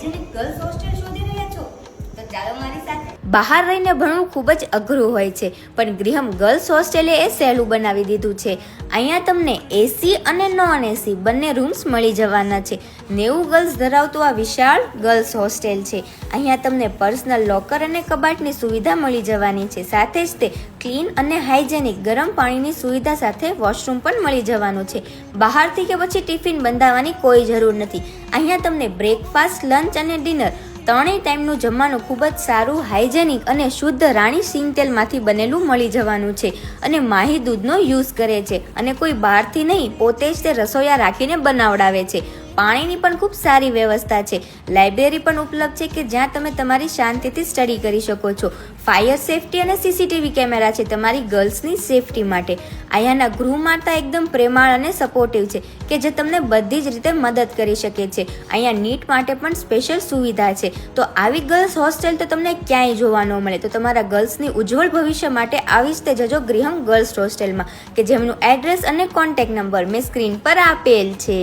Hygienic girls hostel શોધી રહ્યા છો તો ચાલો મારી સાથે. બહાર રહીને ભણવું ખૂબ જ અઘરું હોય છે, પણ ગૃહમ ગર્લ્સ હોસ્ટેલે એ સહેલું બનાવી દીધું છે. અહીંયા તમને એસી અને નોન એસી બંને રૂમ્સ મળી જવાના છે. 90 ગર્લ્સ ધરાવતું આ વિશાળ ગર્લ્સ હોસ્ટેલ છે. અહીંયા તમને પર્સનલ લોકર અને કબાટની સુવિધા મળી જવાની છે. સાથે જ તે ક્લીન અને હાઇજેનિક ગરમ પાણીની સુવિધા સાથે વોશરૂમ પણ મળી જવાનું છે. બહારથી કે પછી ટિફિન બંધાવવાની કોઈ જરૂર નથી. અહીંયા તમને બ્રેકફાસ્ટ, લંચ અને ડિનર ત્રણેય ટાઈમનું જમવાનું ખૂબ જ સારું, હાઇજેનિક અને શુદ્ધ રાણી સિંગ તેલમાંથી બનેલું મળી જવાનું છે. અને માહી દૂધનો યુઝ કરે છે અને કોઈ બહારથી નહીં, પોતે જ તે રસોઈયા રાખીને બનાવડાવે છે. પાણીની પણ ખૂબ સારી વ્યવસ્થા છે. લાઇબ્રેરી પણ ઉપલબ્ધ છે કે જ્યાં તમે તમારી શાંતિથી સ્ટડી કરી શકો છો. ફાયર સેફટી અને સીસીટીવી કેમેરા છે તમારી ગર્લ્સની સેફટી માટે. અહીંયાના ગૃહમાતા એકદમ પ્રેમાળ અને સપોર્ટિવ છે કે જે તમને બધી જ રીતે મદદ કરી શકે છે. અહીંયા નીટ માટે પણ સ્પેશિયલ સુવિધા છે. તો આવી ગર્લ્સ હોસ્ટેલ તો તમને ક્યાંય જોવા ન મળે. તો તમારા ગર્લ્સની ઉજ્જવળ ભવિષ્ય માટે આવી જ તે જજો ગૃહમ ગર્લ્સ હોસ્ટેલમાં, કે જેમનું એડ્રેસ અને કોન્ટેક્ટ નંબર મેં સ્ક્રીન પર આપેલ છે.